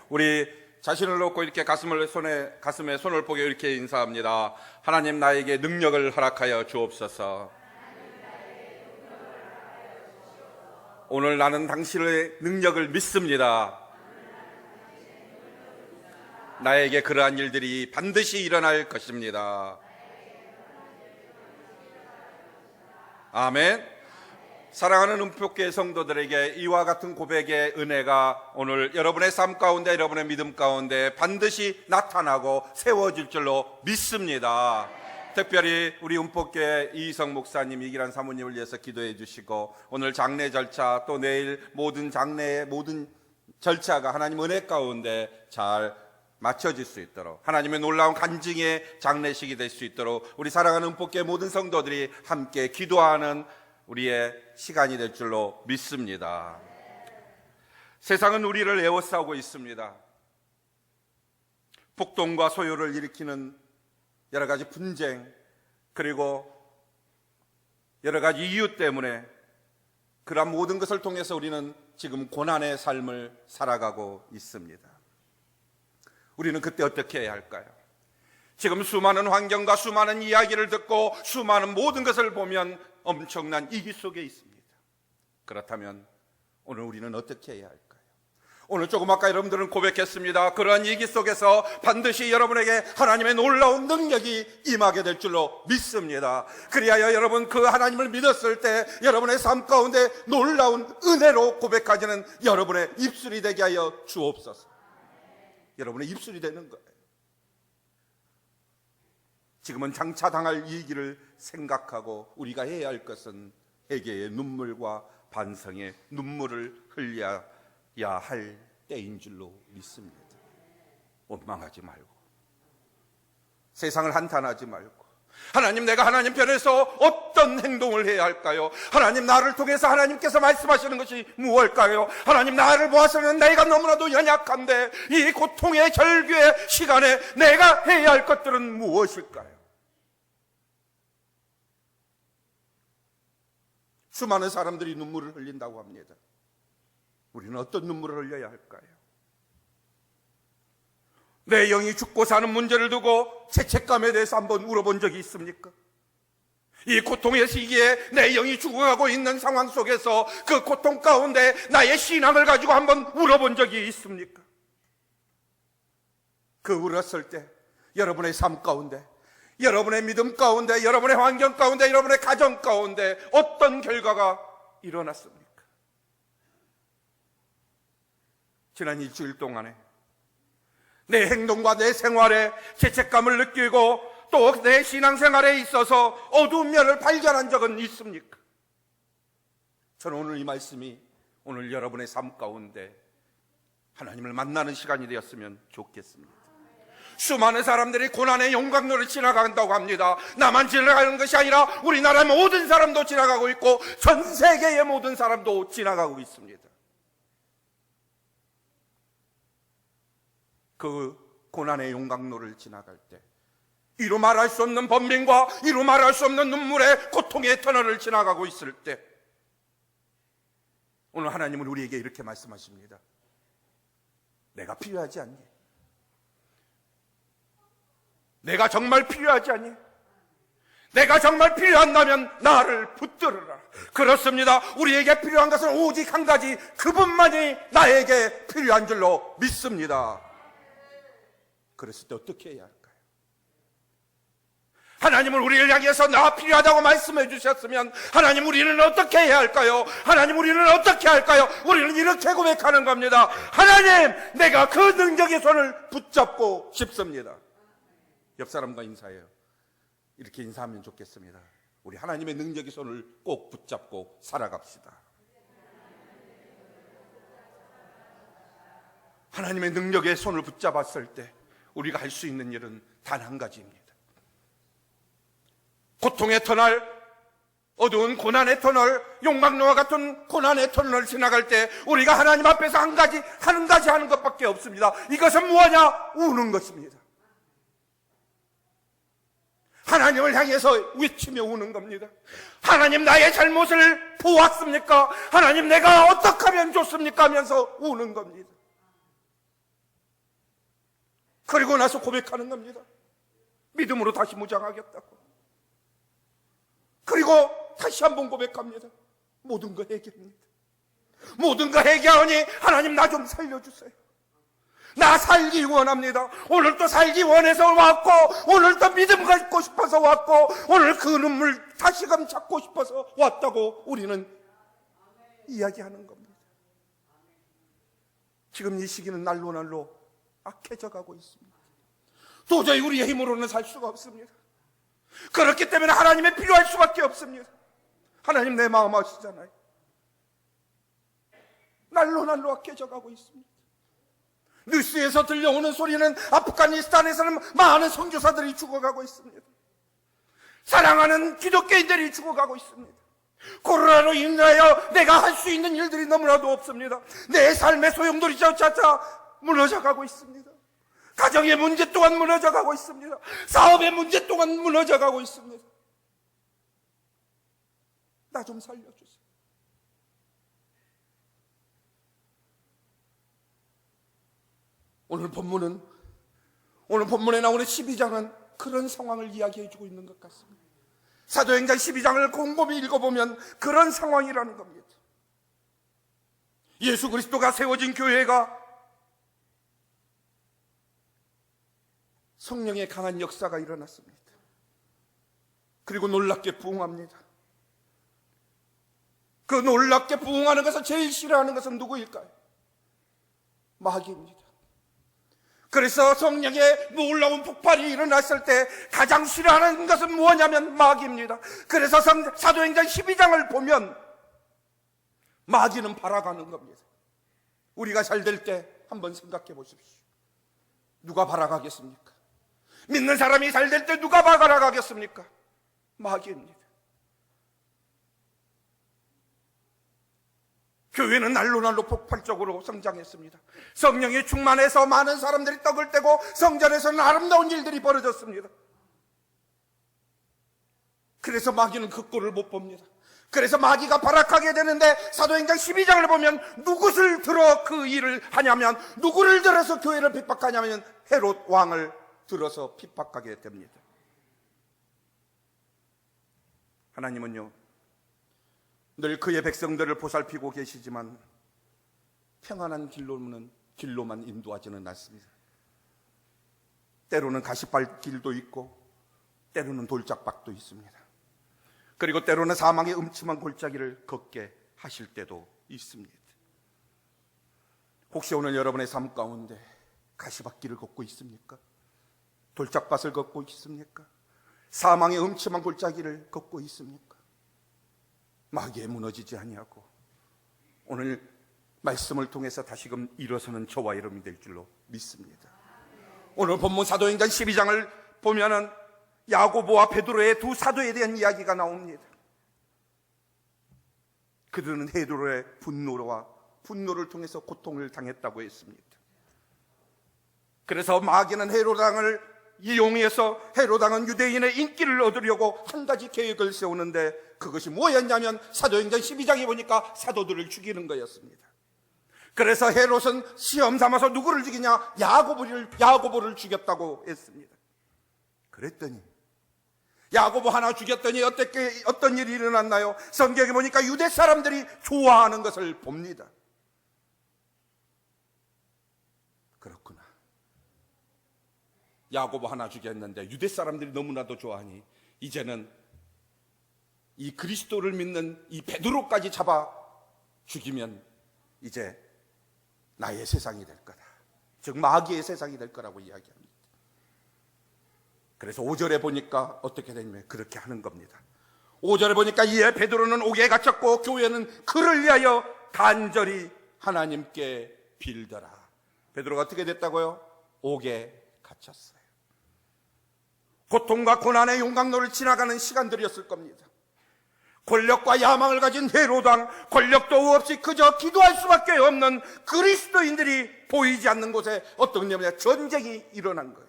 우리 자신을 놓고 이렇게 가슴에 손을 보게 이렇게 인사합니다. 하나님, 나에게 능력을 허락하여 주옵소서. 오늘 나는 당신의 능력을 믿습니다. 나에게 그러한 일들이 반드시 일어날 것입니다. 아멘. 사랑하는 은폭교회 성도들에게 이와 같은 고백의 은혜가 오늘 여러분의 삶 가운데, 여러분의 믿음 가운데 반드시 나타나고 세워질 줄로 믿습니다. 특별히 우리 은폭교회 이희성 목사님, 이기란 사모님을 위해서 기도해 주시고, 오늘 장례 절차, 또 내일 모든 장례의 모든 절차가 하나님 은혜 가운데 잘 맞춰질 수 있도록, 하나님의 놀라운 간증의 장례식이 될 수 있도록 우리 사랑하는 은폭교회 모든 성도들이 함께 기도하는 우리의 시간이 될 줄로 믿습니다. 세상은 우리를 에워싸고 있습니다. 폭동과 소요를 일으키는 여러 가지 분쟁, 그리고 여러 가지 이유 때문에 그러한 모든 것을 통해서 우리는 지금 고난의 삶을 살아가고 있습니다. 우리는 그때 어떻게 해야 할까요? 지금 수많은 환경과 수많은 이야기를 듣고 수많은 모든 것을 보면 엄청난 위기 속에 있습니다. 그렇다면 오늘 우리는 어떻게 해야 할까요? 오늘 조금 아까 여러분들은 고백했습니다. 그러한 위기 속에서 반드시 여러분에게 하나님의 놀라운 능력이 임하게 될 줄로 믿습니다. 그리하여 여러분 그 하나님을 믿었을 때 여러분의 삶 가운데 놀라운 은혜로 고백하지는 여러분의 입술이 되게 하여 주옵소서. 여러분의 입술이 되는 거예요. 지금은 장차 당할 위기를 생각하고 우리가 해야 할 것은 회개의 눈물과 반성의 눈물을 흘려야 할 때인 줄로 믿습니다. 원망하지 말고, 세상을 한탄하지 말고, 하나님, 내가 하나님 편에서 어떤 행동을 해야 할까요? 하나님, 나를 통해서 하나님께서 말씀하시는 것이 무엇일까요? 하나님, 나를 보아서는 내가 너무나도 연약한데 이 고통의 절규의 시간에 내가 해야 할 것들은 무엇일까요? 수많은 사람들이 눈물을 흘린다고 합니다. 우리는 어떤 눈물을 흘려야 할까요? 내 영이 죽고 사는 문제를 두고 죄책감에 대해서 한번 울어본 적이 있습니까? 이 고통의 시기에 내 영이 죽어가고 있는 상황 속에서 그 고통 가운데 나의 신앙을 가지고 한번 울어본 적이 있습니까? 그 울었을 때 여러분의 삶 가운데, 여러분의 믿음 가운데, 여러분의 환경 가운데, 여러분의 가정 가운데 어떤 결과가 일어났습니까? 지난 일주일 동안에 내 행동과 내 생활에 죄책감을 느끼고 또 내 신앙생활에 있어서 어두운 면을 발견한 적은 있습니까? 저는 오늘 이 말씀이 오늘 여러분의 삶 가운데 하나님을 만나는 시간이 되었으면 좋겠습니다. 수많은 사람들이 고난의 용광로를 지나간다고 합니다. 나만 지나가는 것이 아니라 우리나라의 모든 사람도 지나가고 있고 전 세계의 모든 사람도 지나가고 있습니다. 그 고난의 용광로를 지나갈 때 이루 말할 수 없는 번민과 이루 말할 수 없는 눈물의 고통의 터널을 지나가고 있을 때 오늘 하나님은 우리에게 이렇게 말씀하십니다. 내가 필요하지 않니? 내가 정말 필요하지 않니? 내가 정말 필요한다면 나를 붙들어라. 그렇습니다. 우리에게 필요한 것은 오직 한 가지, 그분만이 나에게 필요한 줄로 믿습니다. 그랬을 때 어떻게 해야 할까요? 하나님은 우리를 향해서 나 필요하다고 말씀해 주셨으면 하나님, 우리는 어떻게 해야 할까요? 하나님, 우리는 어떻게 할까요? 우리는 이렇게 고백하는 겁니다. 하나님, 내가 그 능력의 손을 붙잡고 싶습니다. 옆 사람과 인사해요. 이렇게 인사하면 좋겠습니다. 우리 하나님의 능력의 손을 꼭 붙잡고 살아갑시다. 하나님의 능력의 손을 붙잡았을 때 우리가 할 수 있는 일은 단 한 가지입니다. 고통의 터널, 어두운 고난의 터널, 용광로와 같은 고난의 터널을 지나갈 때 우리가 하나님 앞에서 한 가지 하는 것밖에 없습니다. 이것은 무엇이냐? 우는 것입니다. 하나님을 향해서 외치며 우는 겁니다. 하나님, 나의 잘못을 보았습니까? 하나님, 내가 어떻게 하면 좋습니까? 하면서 우는 겁니다. 그리고 나서 고백하는 겁니다. 믿음으로 다시 무장하겠다고. 그리고 다시 한번 고백합니다. 모든 거 회개합니다. 모든 거 회개하니 하나님 나 좀 살려주세요. 나 살기 원합니다. 오늘 또 살기 원해서 왔고, 오늘 또 믿음 갖고 싶어서 왔고, 오늘 그 눈물 다시금 잡고 싶어서 왔다고 우리는 이야기하는 겁니다. 지금 이 시기는 날로 날로 악해져 가고 있습니다. 도저히 우리의 힘으로는 살 수가 없습니다. 그렇기 때문에 하나님의 필요할 수밖에 없습니다. 하나님 내 마음 아시잖아요. 날로 날로 악해져 가고 있습니다. 뉴스에서 들려오는 소리는 아프가니스탄에서는 많은 선교사들이 죽어가고 있습니다. 사랑하는 기독교인들이 죽어가고 있습니다. 코로나로 인하여 내가 할 수 있는 일들이 너무나도 없습니다. 내 삶의 소용돌이 차차 무너져가고 있습니다. 가정의 문제 또한 무너져가고 있습니다. 사업의 문제 또한 무너져가고 있습니다. 나 좀 살려주세요. 오늘 본문에 나오는 12장은 그런 상황을 이야기해주고 있는 것 같습니다. 사도행전 12장을 곰곰이 읽어보면 그런 상황이라는 겁니다. 예수 그리스도가 세워진 교회가 성령의 강한 역사가 일어났습니다. 그리고 놀랍게 부흥합니다. 그 놀랍게 부흥하는 것을 제일 싫어하는 것은 누구일까요? 마귀입니다. 그래서 성령의 놀라운 폭발이 일어났을 때 가장 싫어하는 것은 뭐냐면 마귀입니다. 그래서 사도행전 12장을 보면 마귀는 발악하는 겁니다. 우리가 잘 될 때 한번 생각해 보십시오. 누가 발악하겠습니까? 믿는 사람이 잘 될 때 누가 발악하겠습니까? 마귀입니다. 교회는 날로 날로 폭발적으로 성장했습니다. 성령이 충만해서 많은 사람들이 떡을 떼고 성전에서는 아름다운 일들이 벌어졌습니다. 그래서 마귀는 그 꼴을 못 봅니다. 그래서 마귀가 발악하게 되는데 사도행전 12장을 보면 누구를 들어 그 일을 하냐면, 누구를 들어서 교회를 핍박하냐면 헤롯 왕을 들어서 핍박하게 됩니다. 하나님은요 늘 그의 백성들을 보살피고 계시지만 평안한 길로만 인도하지는 않습니다. 때로는 가시밭길도 있고 때로는 돌짝밭도 있습니다. 그리고 때로는 사망의 음침한 골짜기를 걷게 하실 때도 있습니다. 혹시 오늘 여러분의 삶 가운데 가시밭길을 걷고 있습니까? 돌짝밭을 걷고 있습니까? 사망의 음침한 골짜기를 걷고 있습니까? 마귀에 무너지지 아니하고 오늘 말씀을 통해서 다시금 일어서는 저와 여러분이 될 줄로 믿습니다. 오늘 본문 사도행전 12장을 보면은 야고보와 베드로의 두 사도에 대한 이야기가 나옵니다. 그들은 헤롯의 분노를 통해서 고통을 당했다고 했습니다. 그래서 마귀는 헤롯 왕을 이용해서 헤롯 왕은 유대인의 인기를 얻으려고 한 가지 계획을 세우는데, 그것이 뭐였냐면 사도행전 12장에 보니까 사도들을 죽이는 거였습니다. 그래서 헤롯은 시험 삼아서 누구를 죽이냐? 야고보를 죽였다고 했습니다. 그랬더니 야고보 하나 죽였더니 어떤 일이 일어났나요? 성경에 보니까 유대 사람들이 좋아하는 것을 봅니다. 그렇구나. 야고보 하나 죽였는데 유대 사람들이 너무나도 좋아하니 이제는 이 그리스도를 믿는 이 베드로까지 잡아 죽이면 이제 나의 세상이 될 거다. 즉 마귀의 세상이 될 거라고 이야기합니다. 그래서 5절에 보니까 어떻게 되냐면 그렇게 하는 겁니다. 5절에 보니까 이에 베드로는 옥에 갇혔고 교회는 그를 위하여 간절히 하나님께 빌더라. 베드로가 어떻게 됐다고요? 옥에 갇혔어요. 고통과 고난의 용광로를 지나가는 시간들이었을 겁니다. 권력과 야망을 가진 헤롯왕, 권력도 없이 그저 기도할 수밖에 없는 그리스도인들이 보이지 않는 곳에 어떤 냐면 전쟁이 일어난 거예요.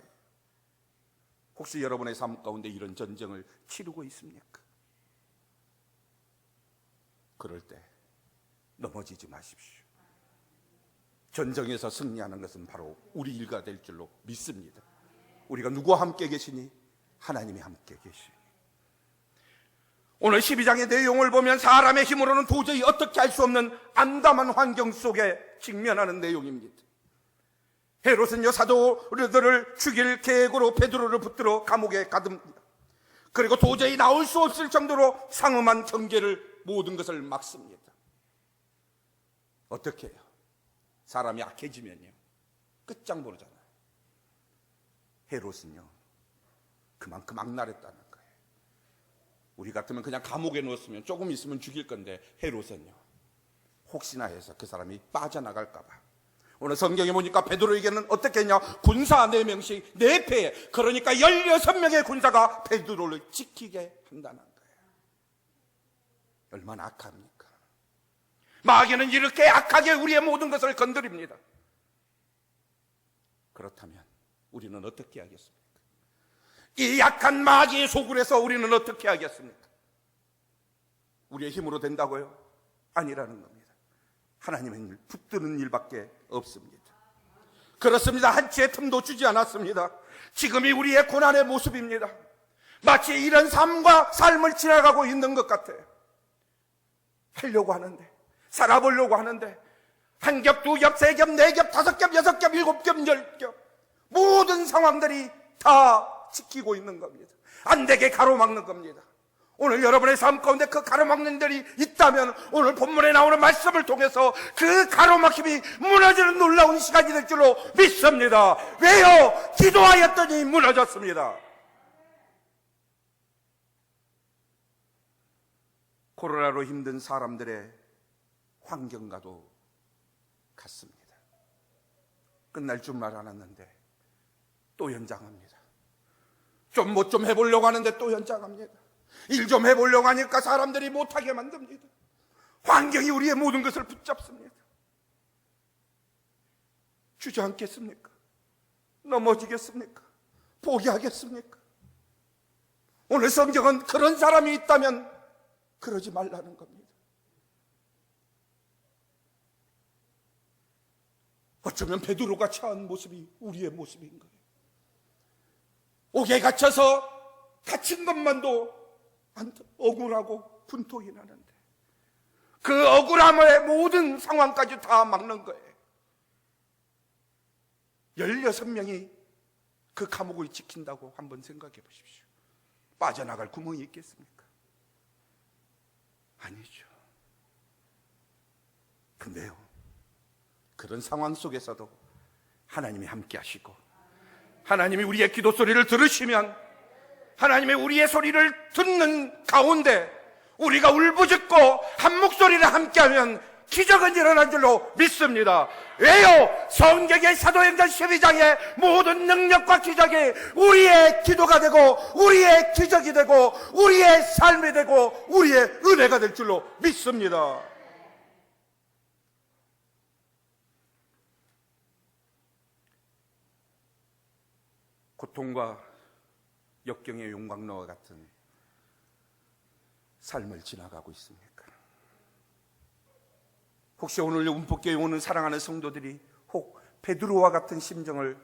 혹시 여러분의 삶 가운데 이런 전쟁을 치르고 있습니까? 그럴 때 넘어지지 마십시오. 전쟁에서 승리하는 것은 바로 우리 일가 될 줄로 믿습니다. 우리가 누구와 함께 계시니? 하나님이 함께 계시니. 오늘 12장의 내용을 보면 사람의 힘으로는 도저히 어떻게 할 수 없는 암담한 환경 속에 직면하는 내용입니다. 헤롯은요, 사도들을 죽일 계획으로 베드로를 붙들어 감옥에 가둡니다. 그리고 도저히 나올 수 없을 정도로 상엄한 경계를 모든 것을 막습니다. 어떻게 해요? 사람이 악해지면요, 끝장 보잖아요. 헤롯은요, 그만큼 악랄했다는 거예요. 우리 같으면 그냥 감옥에 넣었으면 조금 있으면 죽일 건데, 헤롯은요, 혹시나 해서 그 사람이 빠져나갈까 봐. 오늘 성경에 보니까 베드로에게는 어떻게 했냐? 군사 4명씩 4패에, 그러니까 16명의 군사가 베드로를 지키게 한다는 거예요. 얼마나 악합니까? 마귀는 이렇게 악하게 우리의 모든 것을 건드립니다. 그렇다면 우리는 어떻게 하겠습니까? 이 약한 마귀의 소굴에서 우리는 어떻게 하겠습니까? 우리의 힘으로 된다고요? 아니라는 겁니다. 하나님의 일, 붙드는 일밖에 없습니다. 그렇습니다. 한치의 틈도 주지 않았습니다. 지금이 우리의 고난의 모습입니다. 마치 이런 삶을 지나가고 있는 것 같아요. 하려고 하는데, 살아보려고 하는데, 한 겹, 두 겹, 세 겹, 네 겹, 다섯 겹, 여섯 겹, 일곱 겹, 열 겹, 모든 상황들이 다 지키고 있는 겁니다. 안 되게 가로막는 겁니다. 오늘 여러분의 삶 가운데 그 가로막는 들이 있다면 오늘 본문에 나오는 말씀을 통해서 그 가로막힘이 무너지는 놀라운 시간이 될 줄로 믿습니다. 왜요? 기도하였더니 무너졌습니다. 코로나로 힘든 사람들의 환경과도 같습니다. 끝날 줄 말 알았는데 또 연장합니다. 좀 해보려고 하는데 또 연장합니다. 일 좀 해보려고 하니까 사람들이 못하게 만듭니다. 환경이 우리의 모든 것을 붙잡습니다. 주저앉겠습니까? 넘어지겠습니까? 포기하겠습니까? 오늘 성경은 그런 사람이 있다면 그러지 말라는 겁니다. 어쩌면 베드로가 처한 모습이 우리의 모습인 거예요. 옥에 갇혀서 갇힌 것만도 억울하고 분통이 나는데 그 억울함의 모든 상황까지 다 막는 거예요. 16명이 그 감옥을 지킨다고 한번 생각해 보십시오. 빠져나갈 구멍이 있겠습니까? 아니죠. 근데요, 그런 상황 속에서도 하나님이 함께 하시고 하나님이 우리의 기도 소리를 들으시면 하나님의 우리의 소리를 듣는 가운데 우리가 울부짖고 한 목소리를 함께하면 기적은 일어난 줄로 믿습니다. 왜요? 성경의 사도행전 12장의 모든 능력과 기적이 우리의 기도가 되고 우리의 기적이 되고 우리의 삶이 되고 우리의 은혜가 될 줄로 믿습니다. 고통과 역경의 용광로와 같은 삶을 지나가고 있습니까? 혹시 오늘 운폭교에 오는 사랑하는 성도들이 혹 베드로와 같은 심정을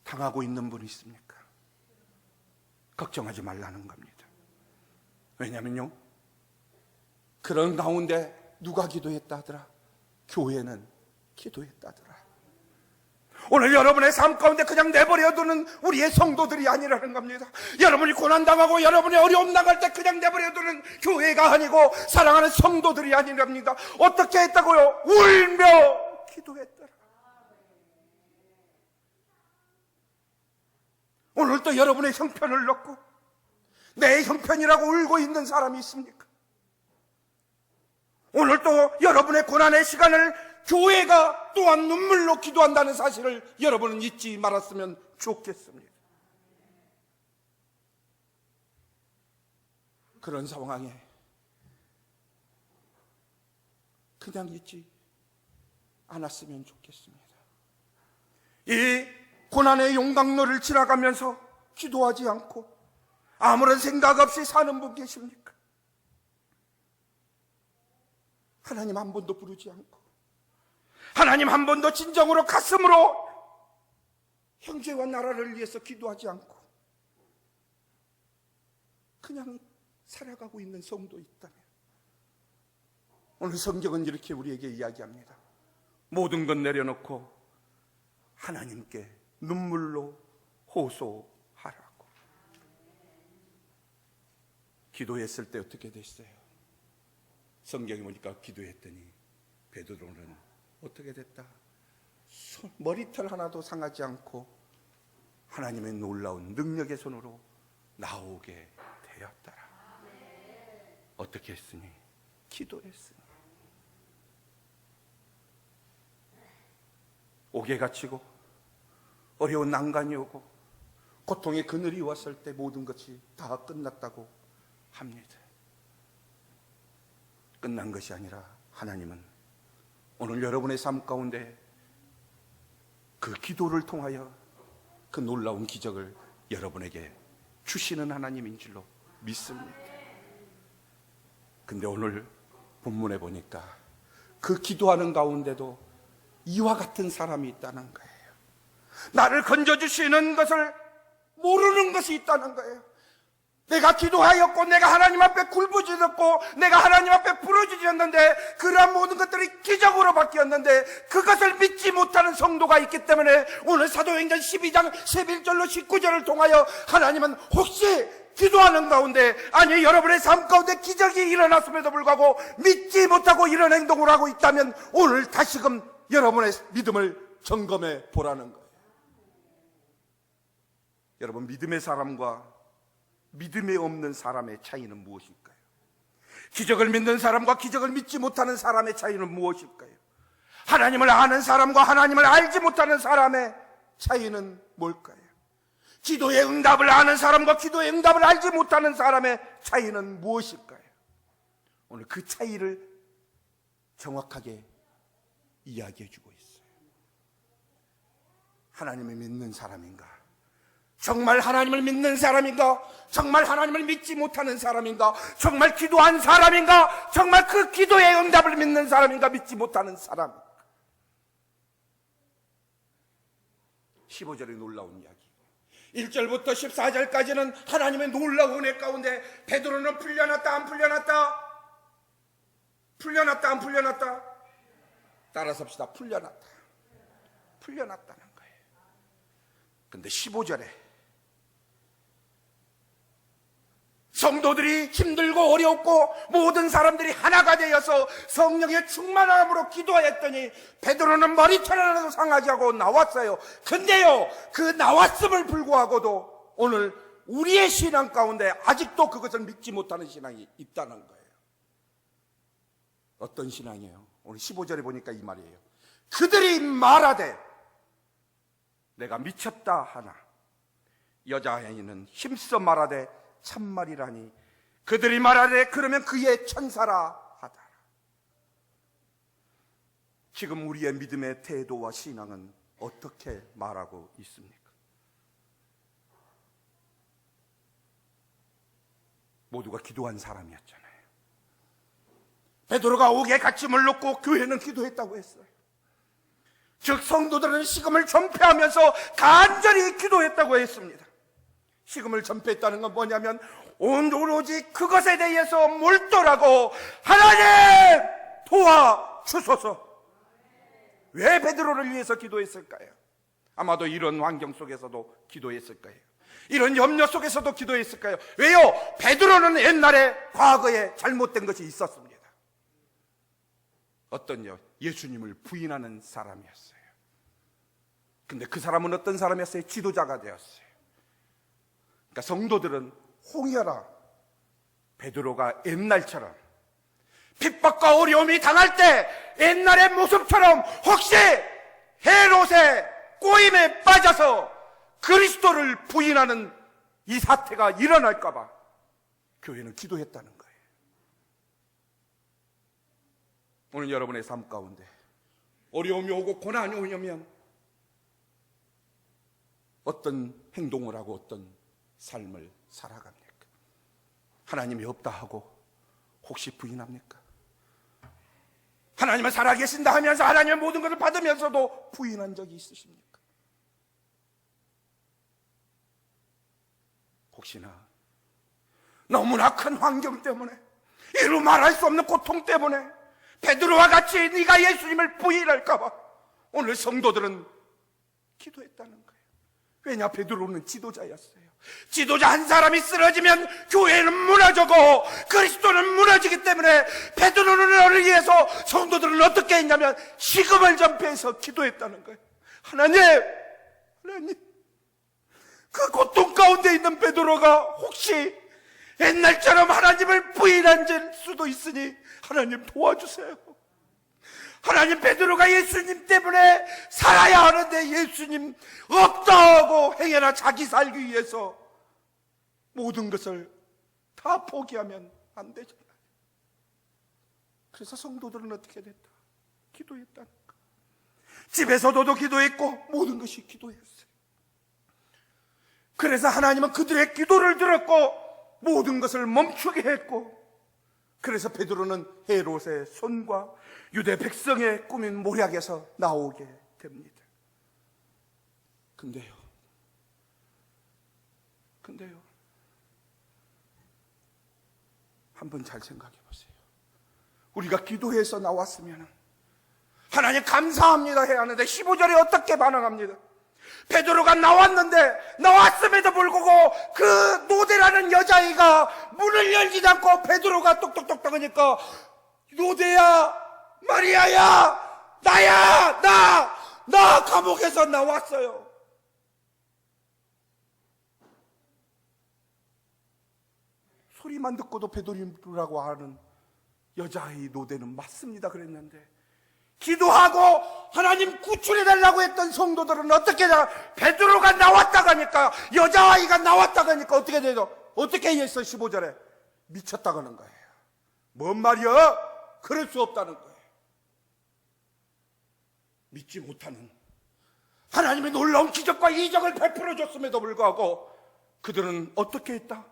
당하고 있는 분이 있습니까? 걱정하지 말라는 겁니다. 왜냐면요, 그런 가운데 누가 기도했다 하더라? 교회는 기도했다 하더라. 오늘 여러분의 삶 가운데 그냥 내버려두는 우리의 성도들이 아니라는 겁니다. 여러분이 고난당하고 여러분이 어려움 나갈 때 그냥 내버려두는 교회가 아니고 사랑하는 성도들이 아니랍니다. 어떻게 했다고요? 울며 기도했더라. 오늘 또 여러분의 형편을 놓고 내 형편이라고 울고 있는 사람이 있습니까? 오늘 또 여러분의 고난의 시간을 교회가 또한 눈물로 기도한다는 사실을 여러분은 잊지 말았으면 좋겠습니다. 그런 상황에 그냥 잊지 않았으면 좋겠습니다. 이 고난의 용광로를 지나가면서 기도하지 않고 아무런 생각 없이 사는 분 계십니까? 하나님 한 번도 부르지 않고 하나님 한 번도 진정으로 가슴으로 형제와 나라를 위해서 기도하지 않고 그냥 살아가고 있는 성도 있다면, 오늘 성경은 이렇게 우리에게 이야기합니다. 모든 것 내려놓고 하나님께 눈물로 호소하라고. 기도했을 때 어떻게 됐어요? 성경에 보니까 기도했더니 베드로는 어떻게 됐다? 머리털 하나도 상하지 않고 하나님의 놀라운 능력의 손으로 나오게 되었더라. 어떻게 했으니? 기도했으니. 옥에 갇히고 어려운 난간이 오고 고통의 그늘이 왔을 때 모든 것이 다 끝났다고 합니다. 끝난 것이 아니라 하나님은 오늘 여러분의 삶 가운데 그 기도를 통하여 그 놀라운 기적을 여러분에게 주시는 하나님인 줄로 믿습니다. 근데 오늘 본문에 보니까 그 기도하는 가운데도 이와 같은 사람이 있다는 거예요. 나를 건져주시는 것을 모르는 것이 있다는 거예요. 내가 기도하였고 내가 하나님 앞에 굴부짖었고 내가 하나님 앞에 부르짖었는데 그러한 모든 것들이 기적으로 바뀌었는데 그것을 믿지 못하는 성도가 있기 때문에 오늘 사도행전 12장 11절로 19절을 통하여 하나님은 혹시 기도하는 가운데, 아니 여러분의 삶 가운데 기적이 일어났음에도 불구하고 믿지 못하고 이런 행동을 하고 있다면 오늘 다시금 여러분의 믿음을 점검해 보라는 거예요. 여러분, 믿음의 사람과 믿음이 없는 사람의 차이는 무엇일까요? 기적을 믿는 사람과 기적을 믿지 못하는 사람의 차이는 무엇일까요? 하나님을 아는 사람과 하나님을 알지 못하는 사람의 차이는 뭘까요? 기도의 응답을 아는 사람과 기도의 응답을 알지 못하는 사람의 차이는 무엇일까요? 오늘 그 차이를 정확하게 이야기해 주고 있어요. 하나님을 믿는 사람인가? 정말 하나님을 믿는 사람인가? 정말 하나님을 믿지 못하는 사람인가? 정말 기도한 사람인가? 정말 그 기도의 응답을 믿는 사람인가? 믿지 못하는 사람. 15절의 놀라운 이야기. 1절부터 14절까지는 하나님의 놀라운 은혜 가운데 베드로는 풀려났다 안 풀려났다? 풀려났다 안 풀려났다? 따라서 합시다. 풀려났다. 풀려났다는 거예요. 근데 15절에 성도들이 힘들고 어렵고 모든 사람들이 하나가 되어서 성령의 충만함으로 기도했더니 베드로는 머리털 하나도 상하지 않고 나왔어요. 근데요, 그 나왔음을 불구하고도 오늘 우리의 신앙 가운데 아직도 그것을 믿지 못하는 신앙이 있다는 거예요. 어떤 신앙이에요? 오늘 15절에 보니까 이 말이에요. 그들이 말하되 내가 미쳤다 하나 여자아이는 힘써 말하되 참말이라니 그들이 말하되 그러면 그의 천사라 하더라. 지금 우리의 믿음의 태도와 신앙은 어떻게 말하고 있습니까? 모두가 기도한 사람이었잖아요. 베드로가 옥에 갇힘을 놓고 교회는 기도했다고 했어요. 즉 성도들은 식음을 전폐하면서 간절히 기도했다고 했습니다. 식음을 전폐했다는 건 뭐냐면 오로지 그것에 대해서 몰두하고 하나님 도와주소서. 왜 베드로를 위해서 기도했을까요? 아마도 이런 환경 속에서도 기도했을 거예요. 이런 염려 속에서도 기도했을까요? 왜요? 베드로는 옛날에 과거에 잘못된 것이 있었습니다. 어떤요? 예수님을 부인하는 사람이었어요. 근데 그 사람은 어떤 사람이었어요? 지도자가 되었어요. 그러니까 성도들은 홍해라 베드로가 옛날처럼 핍박과 어려움이 당할 때 옛날의 모습처럼 혹시 헤롯의 꼬임에 빠져서 그리스도를 부인하는 이 사태가 일어날까 봐 교회는 기도했다는 거예요. 오늘 여러분의 삶 가운데 어려움이 오고 고난이 오면 어떤 행동을 하고 어떤 삶을 살아갑니까? 하나님이 없다 하고 혹시 부인합니까? 하나님은 살아계신다 하면서 하나님의 모든 것을 받으면서도 부인한 적이 있으십니까? 혹시나 너무나 큰 환경 때문에, 이루 말할 수 없는 고통 때문에 베드로와 같이 네가 예수님을 부인할까 봐 오늘 성도들은 기도했다는 거예요. 왜냐? 베드로는 지도자였어요. 지도자 한 사람이 쓰러지면 교회는 무너지고 그리스도는 무너지기 때문에 베드로를 위해서 성도들은 어떻게 했냐면 식음을 전폐해서 기도했다는 거예요. 하나님, 그 고통 가운데 있는 베드로가 혹시 옛날처럼 하나님을 부인한 수도 있으니 하나님 도와주세요. 하나님, 베드로가 예수님 때문에 살아야 하는데 예수님 없다고 행여나 자기 살기 위해서 모든 것을 다 포기하면 안 되잖아요. 그래서 성도들은 어떻게 됐다? 기도했다는 거. 집에서도 기도했고 모든 것이 기도였어요. 그래서 하나님은 그들의 기도를 들었고 모든 것을 멈추게 했고, 그래서 베드로는 헤롯의 손과 유대 백성의 꾸민 모략에서 나오게 됩니다. 근데요, 한번 잘 생각해 보세요. 우리가 기도해서 나왔으면 하나님 감사합니다 해야 하는데 15절에 어떻게 반응합니다? 베드로가 나왔음에도 불구하고 그 노대라는 여자아이가 문을 열지 않고 베드로가 똑똑똑똑 하니까, 노대야, 마리아야, 나야, 나 감옥에서 나왔어요. 소리만 듣고도 베드로라고 하는 여자아이 노대는 맞습니다 그랬는데, 기도하고 하나님 구출해달라고 했던 성도들은 어떻게 해요? 베드로가 나왔다고 하니까, 여자아이가 나왔다고 하니까 어떻게 되죠? 어떻게 했어? 15절에 미쳤다고 하는 거예요. 뭔 말이야? 그럴 수 없다는 거예요. 믿지 못하는 하나님의 놀라운 기적과 이적을 베풀어 줬음에도 불구하고 그들은 어떻게 했다?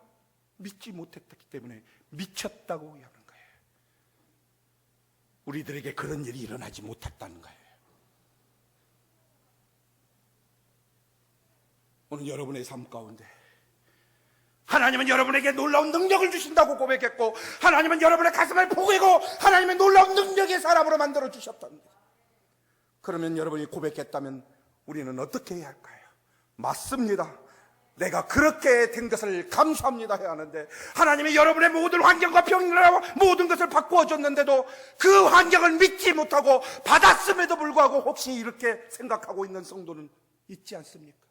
믿지 못했기 때문에 미쳤다고 하는 거예요. 우리들에게 그런 일이 일어나지 못했다는 거예요. 오늘 여러분의 삶 가운데 하나님은 여러분에게 놀라운 능력을 주신다고 고백했고, 하나님은 여러분의 가슴을 포개고 하나님의 놀라운 능력의 사람으로 만들어 주셨답니다. 그러면 여러분이 고백했다면 우리는 어떻게 해야 할까요? 맞습니다, 내가 그렇게 된 것을 감사합니다 해야 하는데, 하나님이 여러분의 모든 환경과 병이나 모든 것을 바꾸어 줬는데도 그 환경을 믿지 못하고 받았음에도 불구하고 혹시 이렇게 생각하고 있는 성도는 있지 않습니까?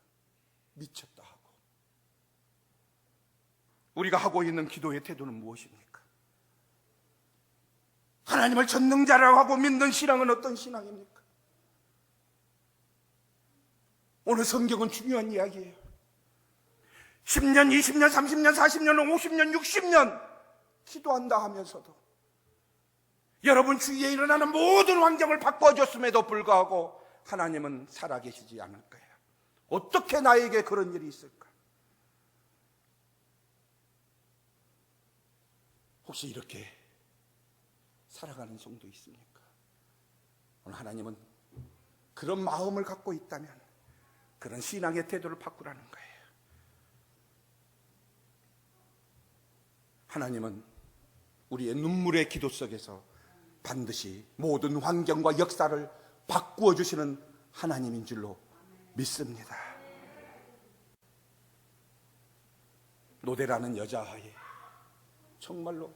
미쳤다 하고. 우리가 하고 있는 기도의 태도는 무엇입니까? 하나님을 전능자라고 하고 믿는 신앙은 어떤 신앙입니까? 오늘 성경은 중요한 이야기예요. 10년, 20년, 30년, 40년, 50년, 60년 기도한다 하면서도 여러분 주위에 일어나는 모든 환경을 바꿔줬음에도 불구하고 하나님은 살아계시지 않을 거예요. 어떻게 나에게 그런 일이 있을까? 혹시 이렇게 살아가는 성도 있습니까? 오늘 하나님은 그런 마음을 갖고 있다면 그런 신앙의 태도를 바꾸라는 거예요. 하나님은 우리의 눈물의 기도 속에서 반드시 모든 환경과 역사를 바꾸어 주시는 하나님인 줄로 믿습니다. 노대라는 여자아이, 정말로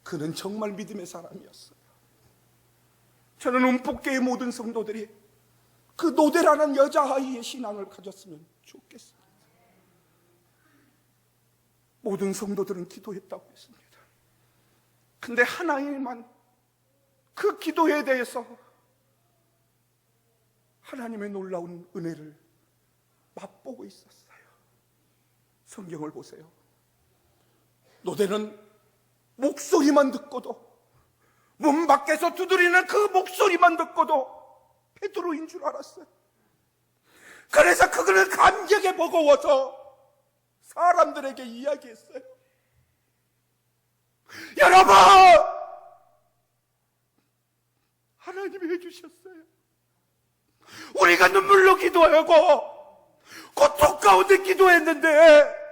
그는 정말 믿음의 사람이었어요. 저는 음폭교의 모든 성도들이 그 노대라는 여자아이의 신앙을 가졌으면 좋겠습니다. 모든 성도들은 기도했다고 했습니다. 근데 하나님만 그 기도에 대해서 하나님의 놀라운 은혜를 맛보고 있었어요. 성경을 보세요. 노대는 목소리만 듣고도, 문 밖에서 두드리는 그 목소리만 듣고도 베드로인 줄 알았어요. 그래서 그거를 감격에 버거워서 사람들에게 이야기했어요. 여러분, 하나님이 해주셨어요. 우리가 눈물로 기도하고 고통 가운데 기도했는데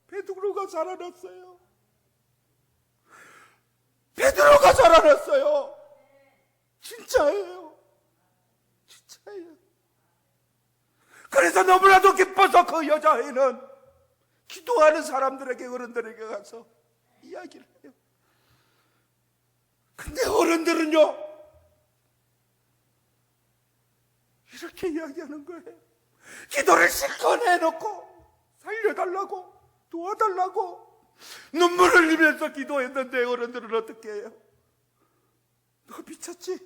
베드로가 살아났어요. 베드로가 살아났어요. 진짜예요. 진짜예요. 그래서 너무나도 기뻐서 그 여자애는 기도하는 사람들에게, 어른들에게 가서 이야기를 해요. 근데 어른들은요, 이렇게 이야기하는 거예요. 기도를 실컷 해놓고 살려달라고, 도와달라고 눈물을 흘리면서 기도했는데 어른들은 어떻게 해요? 너 미쳤지?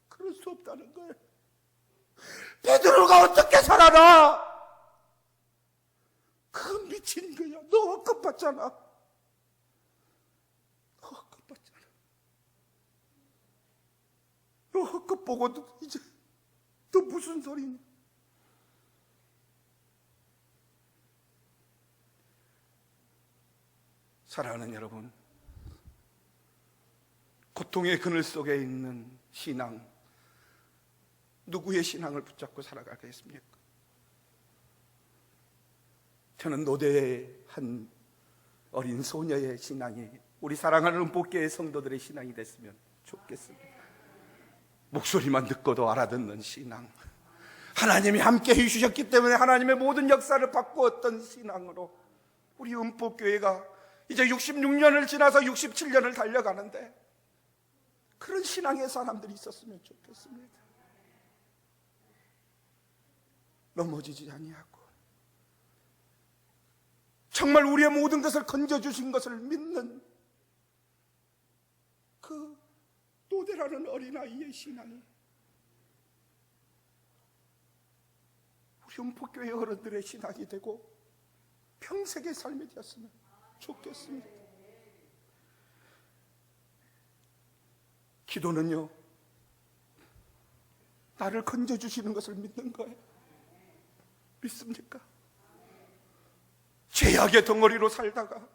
그럴 수 없다는 거예요. 베드로가 어떻게 살아나? 그건 미친 거야. 너 헛것 봤잖아. 너 헛것 봤잖아. 너 헛것 보고도 이제 또 무슨 소리냐? 사랑하는 여러분, 고통의 그늘 속에 있는 신앙, 누구의 신앙을 붙잡고 살아가겠습니까? 저는 노대의 한 어린 소녀의 신앙이 우리 사랑하는 음복교의 성도들의 신앙이 됐으면 좋겠습니다. 목소리만 듣고도 알아듣는 신앙, 하나님이 함께 해주셨기 때문에 하나님의 모든 역사를 바꾸었던 신앙으로 우리 음복교회가 이제 66년을 지나서 67년을 달려가는데 그런 신앙의 사람들이 있었으면 좋겠습니다. 넘어지지 아니하고 정말 우리의 모든 것을 건져주신 것을 믿는 그 노대라는 어린아이의 신앙이 우리 음복교회 어른들의 신앙이 되고 평생의 삶이 되었으면 좋겠습니다. 기도는요, 나를 건져주시는 것을 믿는 거예요. 믿습니까? 죄악의 덩어리로 살다가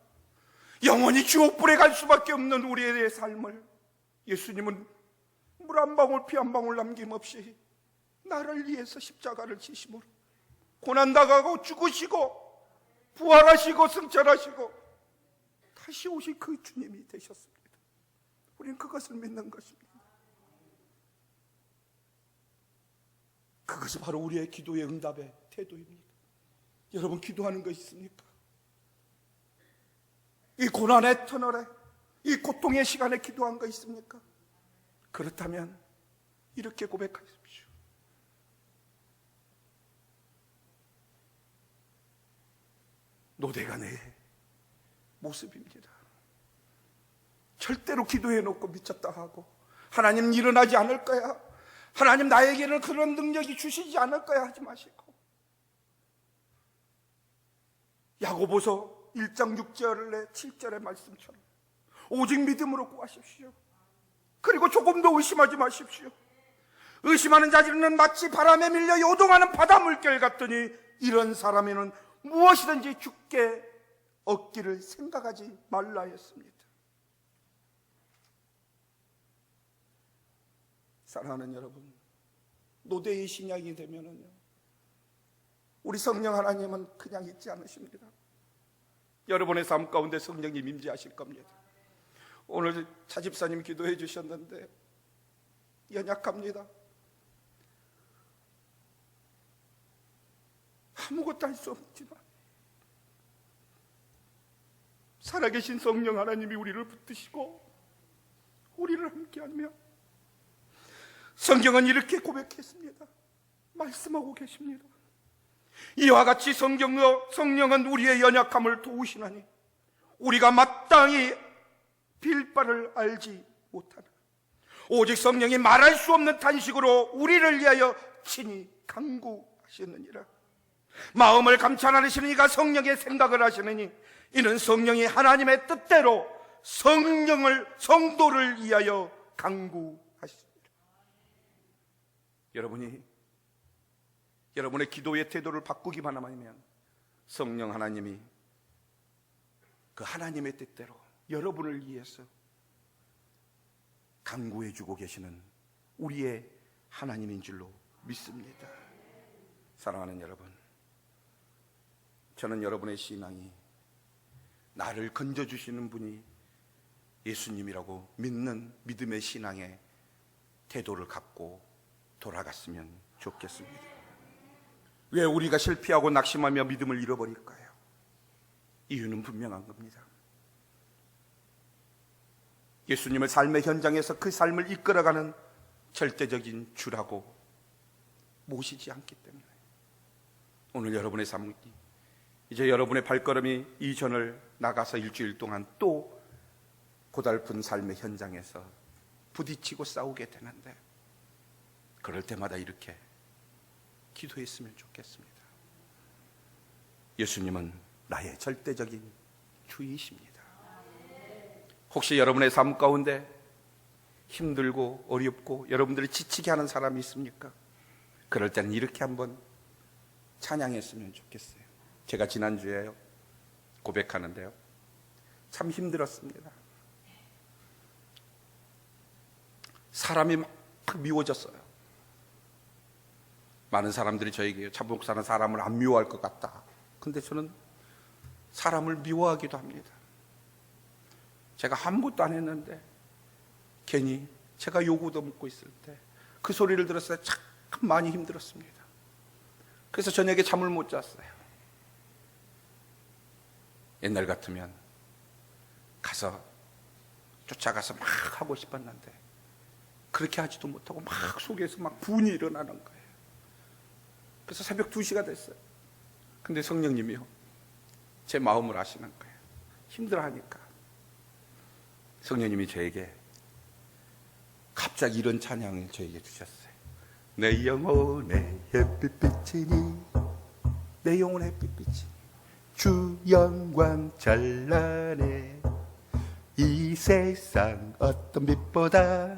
영원히 지옥불에 갈 수밖에 없는 우리의 삶을 예수님은 물 한 방울 피 한 방울 남김없이 나를 위해서 십자가를 지심으로 고난당하고 죽으시고 부활하시고 승천하시고 다시 오신 그 주님이 되셨습니다. 우리는 그것을 믿는 것입니다. 그것이 바로 우리의 기도의 응답의 태도입니다. 여러분, 기도하는 거 있습니까? 이 고난의 터널에, 이 고통의 시간에 기도한 거 있습니까? 그렇다면 이렇게 고백하십시오. 노대가 내 모습입니다. 절대로 기도해놓고 미쳤다 하고 하나님 일어나지 않을 거야, 하나님 나에게는 그런 능력이 주시지 않을 거야 하지 마시고 야고보서 1장 6절에 7절의 말씀처럼 오직 믿음으로 구하십시오. 그리고 조금도 의심하지 마십시오. 의심하는 자들은 마치 바람에 밀려 요동하는 바다 물결 같더니 이런 사람에는 무엇이든지 죽게 얻기를 생각하지 말라 했습니다. 사랑하는 여러분, 노대의 신앙이 되면은요, 우리 성령 하나님은 그냥 있지 않으십니다. 여러분의 삶 가운데 성령님 임재하실 겁니다. 오늘 차집사님 기도해 주셨는데 연약합니다. 아무것도 할 수 없지만 살아계신 성령 하나님이 우리를 붙드시고 우리를 함께하며 성경은 이렇게 고백했습니다. 말씀하고 계십니다. 이와 같이 성령은 우리의 연약함을 도우시나니 우리가 마땅히 빌 바를 알지 못하나 오직 성령이 말할 수 없는 탄식으로 우리를 위하여 친히 간구하시느니라. 마음을 감찰하시는 이가 성령의 생각을 하시느니 이는 성령이 하나님의 뜻대로 성도를 위하여 간구하시느니라. 여러분이 여러분의 기도의 태도를 바꾸기만 하면 성령 하나님이 그 하나님의 뜻대로 여러분을 위해서 간구해 주고 계시는 우리의 하나님인 줄로 믿습니다. 사랑하는 여러분, 저는 여러분의 신앙이 나를 건져주시는 분이 예수님이라고 믿는 믿음의 신앙의 태도를 갖고 돌아갔으면 좋겠습니다. 왜 우리가 실패하고 낙심하며 믿음을 잃어버릴까요? 이유는 분명한 겁니다. 예수님을 삶의 현장에서 그 삶을 이끌어가는 절대적인 주라고 모시지 않기 때문에 오늘 여러분의 삶이, 이제 여러분의 발걸음이 이전을 나가서 일주일 동안 또 고달픈 삶의 현장에서 부딪히고 싸우게 되는데, 그럴 때마다 이렇게 기도했으면 좋겠습니다. 예수님은 나의 절대적인 주이십니다. 혹시 여러분의 삶 가운데 힘들고 어렵고 여러분들이 지치게 하는 사람이 있습니까? 그럴 때는 이렇게 한번 찬양했으면 좋겠어요. 제가 지난주에 고백하는데요, 참 힘들었습니다. 사람이 막 미워졌어요. 많은 사람들이 저에게 참 목사는 사람을 안 미워할 것 같다. 근데 저는 사람을 미워하기도 합니다. 제가 아무것도 안 했는데 괜히 제가 요구도 묻고 있을 때 그 소리를 들었을 때 참 많이 힘들었습니다. 그래서 저녁에 잠을 못 잤어요. 옛날 같으면 가서 쫓아가서 막 하고 싶었는데 그렇게 하지도 못하고 막 속에서 막 분이 일어나는 거예요. 그래서 새벽 2시가 됐어요. 근데 성령님이요, 제 마음을 아시는 거예요. 힘들어하니까 성령님이 저에게 갑자기 이런 찬양을 저에게 주셨어요. 내 영혼의 햇빛비치니, 내 영혼의 햇빛비치니 주 영광 찬란해. 이 세상 어떤 빛보다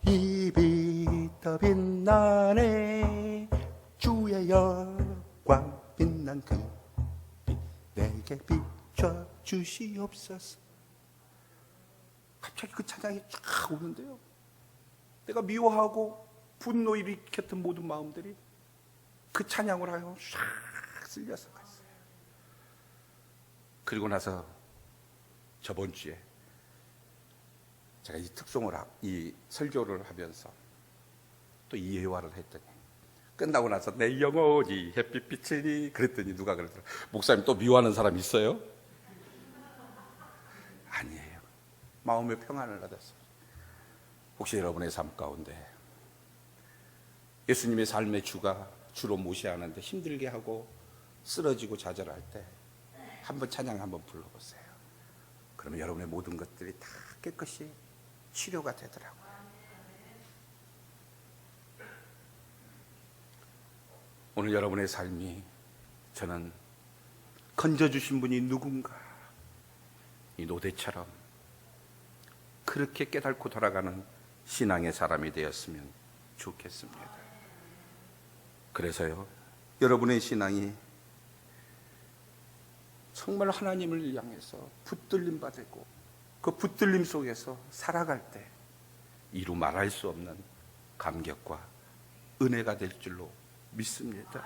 이 빛 더 빛나네. 주의 영광 빛난 그 빛 내게 비춰 주시옵소서. 갑자기 그 찬양이 쫙 오는데요, 내가 미워하고 분노 일으켰던 모든 마음들이 그 찬양을 하여 쫙 쓸려서 갔어요. 그리고 나서 저번 주에 제가 이 이 설교를 하면서 또 이 예화를 했더니, 끝나고 나서 내 영혼이 햇빛 비치니 그랬더니 누가 그러더라고요. 목사님 또 미워하는 사람 있어요? 아니에요. 마음의 평안을 얻었어요. 혹시 여러분의 삶 가운데 예수님의 삶의 주로 모셔야 하는데 힘들게 하고 쓰러지고 좌절할 때 한번 찬양 한번 불러보세요. 그러면 여러분의 모든 것들이 다 깨끗이 치료가 되더라고요. 오늘 여러분의 삶이, 저는 건져주신 분이 누군가, 이 노대처럼 그렇게 깨닫고 돌아가는 신앙의 사람이 되었으면 좋겠습니다. 그래서요, 여러분의 신앙이 정말 하나님을 향해서 붙들림 받고 그 붙들림 속에서 살아갈 때 이루 말할 수 없는 감격과 은혜가 될 줄로 믿습니다.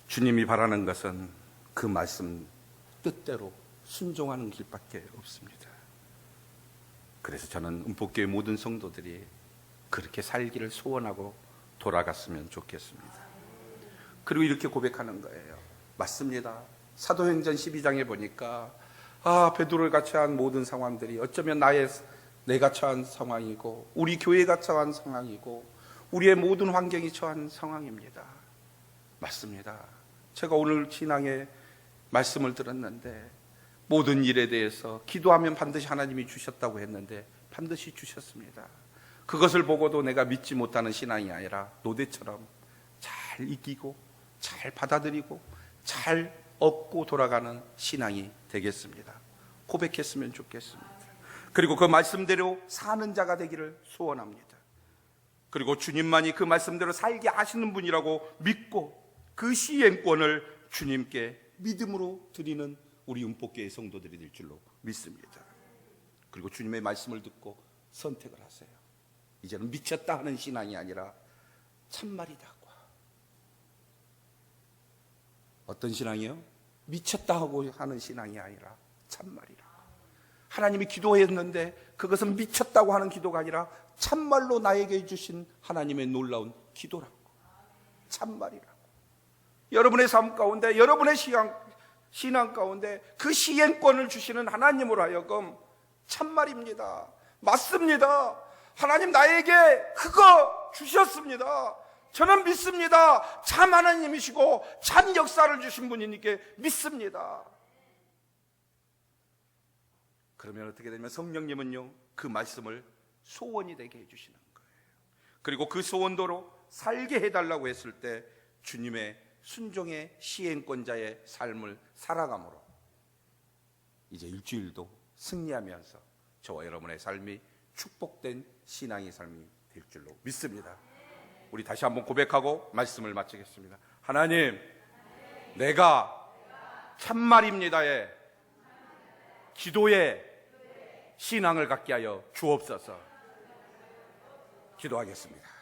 주님이 바라는 것은 그 말씀 뜻대로 순종하는 길밖에 없습니다. 그래서 저는 음복교회 모든 성도들이 그렇게 살기를 소원하고 돌아갔으면 좋겠습니다. 그리고 이렇게 고백하는 거예요. 맞습니다. 사도행전 12장에 보니까 베드로를 같이 한 모든 상황들이 어쩌면 내가 처한 상황이고 우리 교회가 처한 상황이고 우리의 모든 환경이 처한 상황입니다. 맞습니다. 제가 오늘 신앙의 말씀을 들었는데 모든 일에 대해서 기도하면 반드시 하나님이 주셨다고 했는데 반드시 주셨습니다. 그것을 보고도 내가 믿지 못하는 신앙이 아니라 노대처럼 잘 이기고 잘 받아들이고 잘 얻고 돌아가는 신앙이 되겠습니다. 고백했으면 좋겠습니다. 그리고 그 말씀대로 사는 자가 되기를 소원합니다. 그리고 주님만이 그 말씀대로 살게 하시는 분이라고 믿고 그 시행권을 주님께 믿음으로 드리는 우리 음복교회 성도들이 될 줄로 믿습니다. 그리고 그리고 주님의 말씀을 듣고 선택을 하세요. 이제는 미쳤다 하는 신앙이 아니라 참말이다. 어떤 신앙이요? 미쳤다 하고 하는 신앙이 아니라 참말이라. 하나님이 기도했는데 그것은 미쳤다고 하는 기도가 아니라 참말로 나에게 주신 하나님의 놀라운 기도라고. 참말이라고. 여러분의 삶 가운데, 여러분의 신앙 가운데 그 시행권을 주시는 하나님으로 하여금 참말입니다. 맞습니다. 하나님 나에게 그거 주셨습니다. 저는 믿습니다. 참 하나님이시고 참 역사를 주신 분이니까 믿습니다. 그러면 어떻게 되냐면 성령님은요, 그 말씀을 소원이 되게 해주시는 거예요. 그리고 그 소원대로 살게 해달라고 했을 때 주님의 순종의 시행권자의 삶을 살아감으로 이제 일주일도 승리하면서 저와 여러분의 삶이 축복된 신앙의 삶이 될 줄로 믿습니다. 우리 다시 한번 고백하고 말씀을 마치겠습니다. 하나님, 내가 참말입니다의 기도에 신앙을 갖게 하여 주옵소서. 기도하겠습니다.